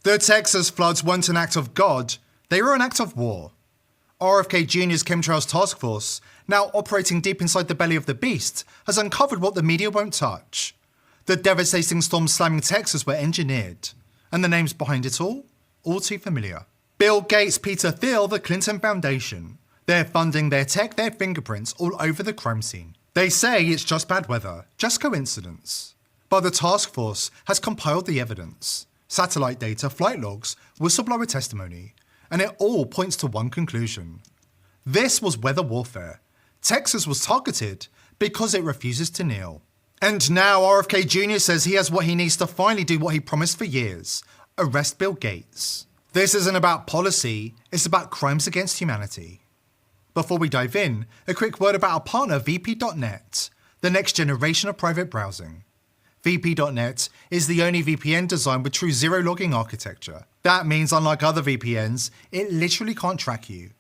The Texas floods weren't an act of God, they were an act of war. RFK Jr.'s Chemtrails Task Force, now operating deep inside the belly of the beast, has uncovered what the media won't touch. The devastating storms slamming Texas were engineered. And the names behind it all too familiar. Bill Gates, Peter Thiel, the Clinton Foundation. They're funding their tech, their fingerprints all over the crime scene. They say it's just bad weather, just coincidence. But the task force has compiled the evidence. Satellite data, flight logs, whistleblower testimony, and it all points to one conclusion. This was weather warfare. Texas was targeted because it refuses to kneel. And now RFK Jr. says he has what he needs to finally do what he promised for years, arrest Bill Gates. This isn't about policy, it's about crimes against humanity. Before we dive in, a quick word about our partner VP.net, the next generation of private browsing. VP.net is the only VPN designed with true zero-logging architecture. That means, unlike other VPNs, it literally can't track you.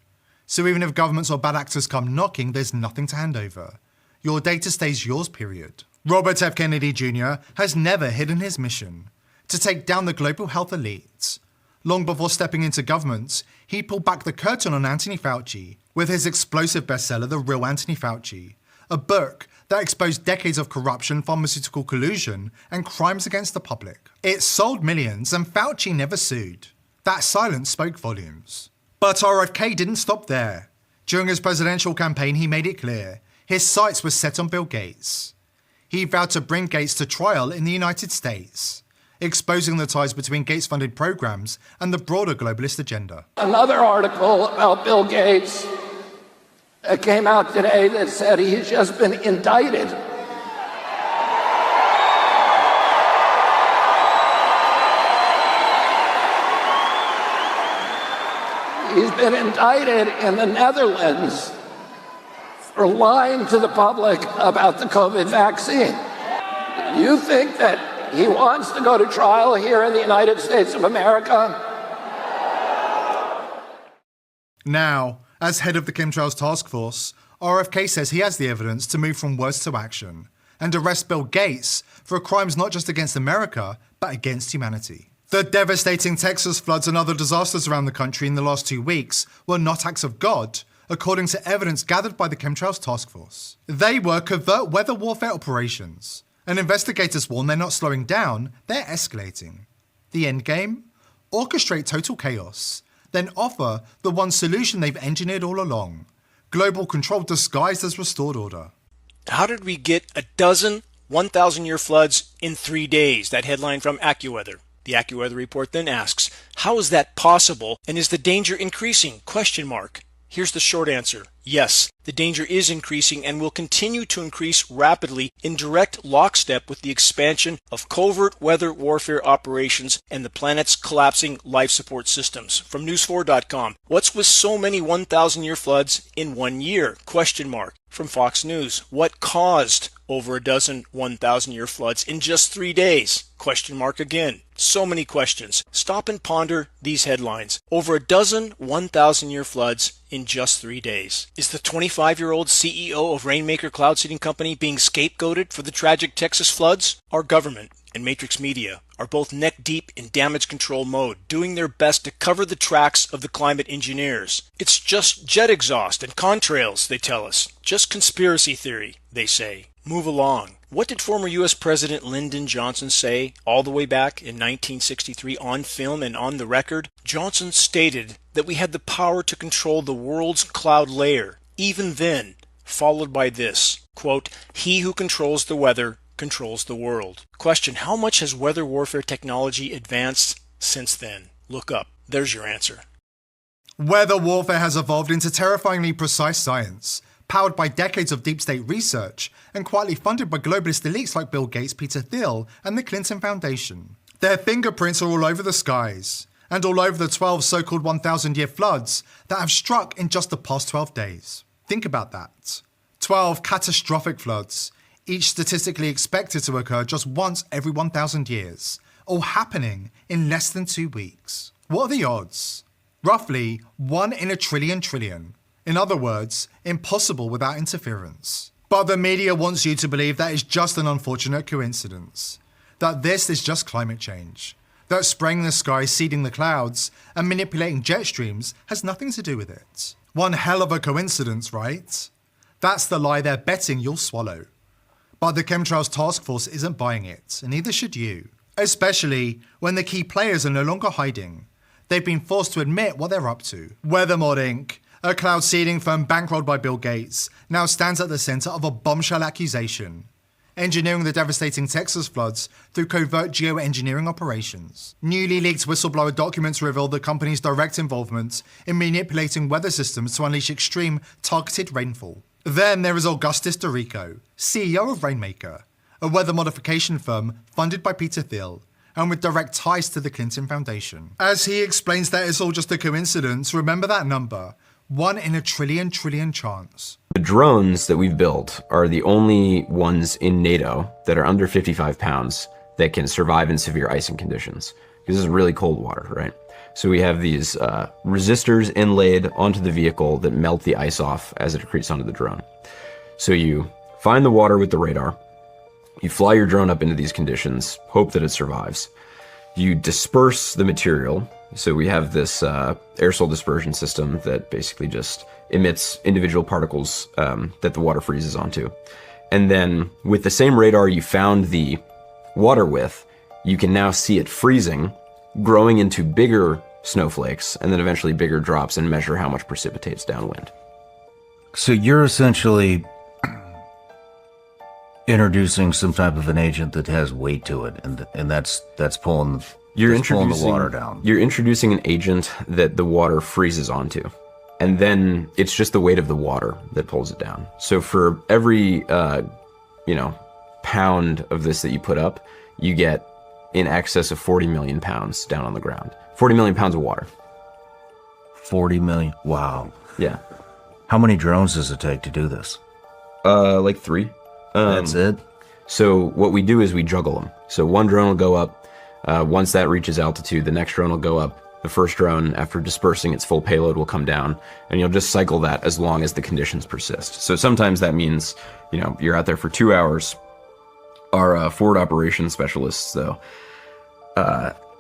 So even if governments or bad actors come knocking, there's nothing to hand over. Your data stays yours, period. Robert F. Kennedy Jr. has never hidden his mission: to take down the global health elites. Long before stepping into government, he pulled back the curtain on Anthony Fauci with his explosive bestseller, The Real Anthony Fauci, a book that exposed decades of corruption, pharmaceutical collusion, and crimes against the public. It sold millions, and Fauci never sued. That silence spoke volumes. But RFK didn't stop there. During his presidential campaign, he made it clear his sights were set on Bill Gates. He vowed to bring Gates to trial in the United States, exposing the ties between Gates-funded programs and the broader globalist agenda. Another article about Bill Gates came out today that said he's just been indicted. He's been indicted in the Netherlands for lying to the public about the COVID vaccine. You think that he wants to go to trial here in the United States of America? Now, as head of the Chemtrails Task Force, RFK says he has the evidence to move from words to action and arrest Bill Gates for crimes not just against America, but against humanity. The devastating Texas floods and other disasters around the country in the last 2 weeks were not acts of God, according to evidence gathered by the Chemtrails Task Force. They were covert weather warfare operations, and investigators warn they're not slowing down, they're escalating. The end game? Orchestrate total chaos, then offer the one solution they've engineered all along: global control disguised as restored order. How did we get a dozen 1,000-year floods in 3 days? That headline from AccuWeather. The AccuWeather report then asks, how is that possible, and is the danger increasing? ? Here's the short answer. Yes, the danger is increasing and will continue to increase rapidly in direct lockstep with the expansion of covert weather warfare operations and the planet's collapsing life support systems. From News4.com, what's with so many 1,000-year floods in 1 year? ? From Fox News, what caused over a dozen 1,000-year floods in just 3 days? ? Again. So many questions. Stop and ponder these headlines. Over a dozen 1,000-year floods in just 3 days. Is the 25-year-old CEO of Rainmaker Cloud Seeding Company being scapegoated for the tragic Texas floods? Our government and Matrix Media are both neck deep in damage control mode, doing their best to cover the tracks of the climate engineers. It's just jet exhaust and contrails, they tell us. Just conspiracy theory, they say. Move along. What did former U.S. President Lyndon Johnson say all the way back in 1963 on film and on the record? Johnson stated that we had the power to control the world's cloud layer, even then, followed by this, quote, "He who controls the weather controls the world." Question, how much has weather warfare technology advanced since then? Look up. There's your answer. Weather warfare has evolved into terrifyingly precise science, powered by decades of deep state research and quietly funded by globalist elites like Bill Gates, Peter Thiel, and the Clinton Foundation. Their fingerprints are all over the skies, and all over the 12 so-called 1,000-year floods that have struck in just the past 12 days. Think about that. 12 catastrophic floods, each statistically expected to occur just once every 1,000 years, all happening in less than 2 weeks. What are the odds? Roughly 1 in a trillion. In other words, impossible without interference. But the media wants you to believe that it's just an unfortunate coincidence, that this is just climate change, But spraying the sky, seeding the clouds, and manipulating jet streams has nothing to do with it. One hell of a coincidence, right? That's the lie they're betting you'll swallow. But the Chemtrails Task Force isn't buying it, and neither should you. Especially when the key players are no longer hiding. They've been forced to admit what they're up to. Weathermod Inc., a cloud seeding firm bankrolled by Bill Gates, now stands at the center of a bombshell accusation. Engineering the devastating Texas floods through covert geoengineering operations. Newly leaked whistleblower documents reveal the company's direct involvement in manipulating weather systems to unleash extreme, targeted rainfall. Then there is Augustus Dorico, CEO of Rainmaker, a weather modification firm funded by Peter Thiel, and with direct ties to the Clinton Foundation. As he explains that it's all just a coincidence, remember that number, 1 in a trillion chance. The drones that we've built are the only ones in NATO that are under 55 pounds that can survive in severe icing conditions. Because this is really cold water, right? So we have these resistors inlaid onto the vehicle that melt the ice off as it accretes onto the drone. So you find the water with the radar, you fly your drone up into these conditions, hope that it survives. You disperse the material. So we have this aerosol dispersion system that basically just emits individual particles that the water freezes onto. And then with the same radar you found the water with, you can now see it freezing, growing into bigger snowflakes, and then eventually bigger drops, and measure how much precipitates downwind. So you're essentially introducing some type of an agent that has weight to it, and that's pulling the water down. You're introducing an agent that the water freezes onto, and then it's just the weight of the water that pulls it down. So for every pound of this that you put up, you get in excess of 40 million pounds down on the ground. 40 million pounds of water. 40 million. Wow. Yeah. How many drones does it take to do this? Like 3. That's it? So what we do is we juggle them. So one drone will go up. Once that reaches altitude, the next drone will go up. The first drone, after dispersing its full payload, will come down. And you'll just cycle that as long as the conditions persist. So sometimes that means, you're out there for 2 hours. Our forward operations specialists, though,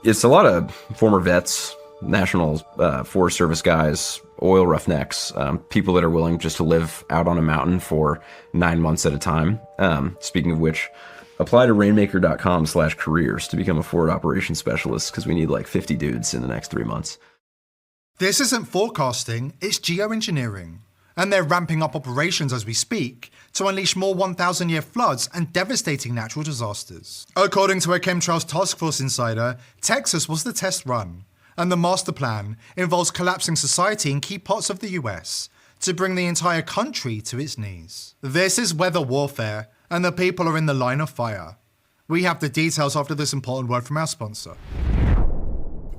it's a lot of former vets, National Forest Service guys, oil roughnecks, people that are willing just to live out on a mountain for 9 months at a time. Speaking of which, apply to rainmaker.com/careers to become a forward operations specialist, because we need like 50 dudes in the next 3 months. This isn't forecasting, it's geoengineering. And they're ramping up operations as we speak to unleash more 1,000-year floods and devastating natural disasters. According to a Chemtrails Task Force insider, Texas was the test run, and the master plan involves collapsing society in key parts of the US to bring the entire country to its knees. This is weather warfare, and the people are in the line of fire. We have the details after this important word from our sponsor.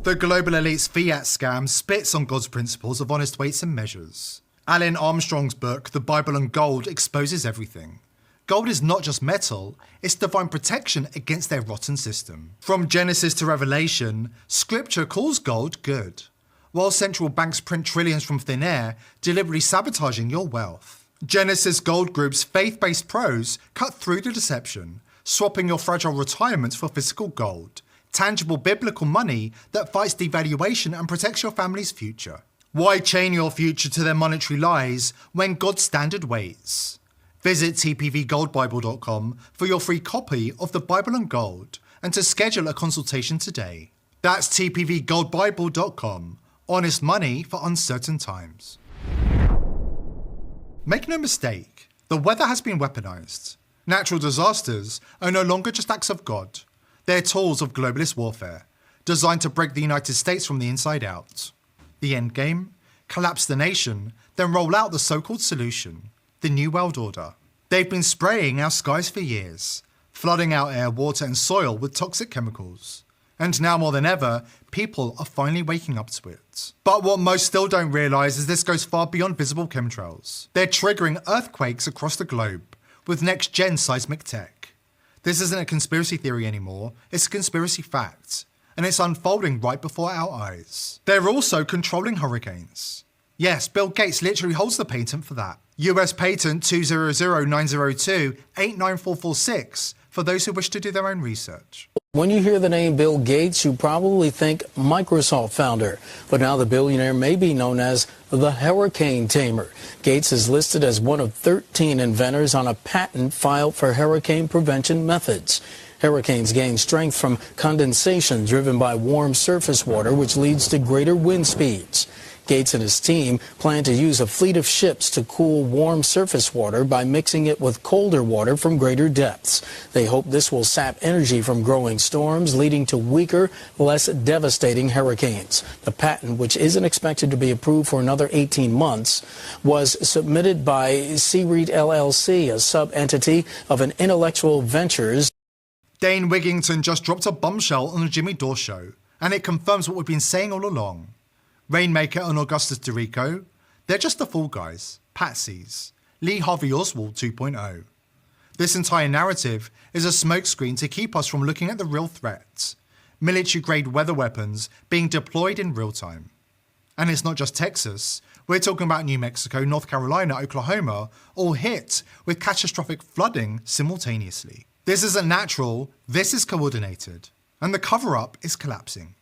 The global elite's fiat scam spits on God's principles of honest weights and measures. Alan Armstrong's book, The Bible and Gold, exposes everything. Gold is not just metal, it's divine protection against their rotten system. From Genesis to Revelation, Scripture calls gold good, while central banks print trillions from thin air, deliberately sabotaging your wealth. Genesis Gold Group's faith-based pros cut through the deception, swapping your fragile retirement for physical gold, tangible biblical money that fights devaluation and protects your family's future. Why chain your future to their monetary lies when God's standard waits? Visit tpvgoldbible.com for your free copy of the Bible and Gold and to schedule a consultation today. That's tpvgoldbible.com. Honest money for uncertain times. Make no mistake, the weather has been weaponized. Natural disasters are no longer just acts of God. They're tools of globalist warfare, designed to break the United States from the inside out. The endgame? Collapse the nation, then roll out the so-called solution, the New World Order. They've been spraying our skies for years, flooding our air, water and soil with toxic chemicals. And now more than ever, people are finally waking up to it. But what most still don't realise is this goes far beyond visible chemtrails. They're triggering earthquakes across the globe with next-gen seismic tech. This isn't a conspiracy theory anymore, it's a conspiracy fact. And it's unfolding right before our eyes. They're also controlling hurricanes. Yes, Bill Gates literally holds the patent for that. US patent 20090289446 for those who wish to do their own research. When you hear the name Bill Gates, you probably think Microsoft founder. But now the billionaire may be known as the hurricane tamer. Gates is listed as one of 13 inventors on a patent filed for hurricane prevention methods. Hurricanes gain strength from condensation driven by warm surface water, which leads to greater wind speeds. Gates and his team plan to use a fleet of ships to cool warm surface water by mixing it with colder water from greater depths. They hope this will sap energy from growing storms, leading to weaker, less devastating hurricanes. The patent, which isn't expected to be approved for another 18 months, was submitted by C-REIT LLC, a sub-entity of an Intellectual Ventures. Dane Wigington just dropped a bombshell on the Jimmy Dore show, and it confirms what we've been saying all along. Rainmaker and Augustus Dorico, they're just the fall guys, patsies, Lee Harvey Oswald 2.0. This entire narrative is a smokescreen to keep us from looking at the real threats, military-grade weather weapons being deployed in real time. And it's not just Texas, we're talking about New Mexico, North Carolina, Oklahoma, all hit with catastrophic flooding simultaneously. This isn't natural, this is coordinated, and the cover-up is collapsing.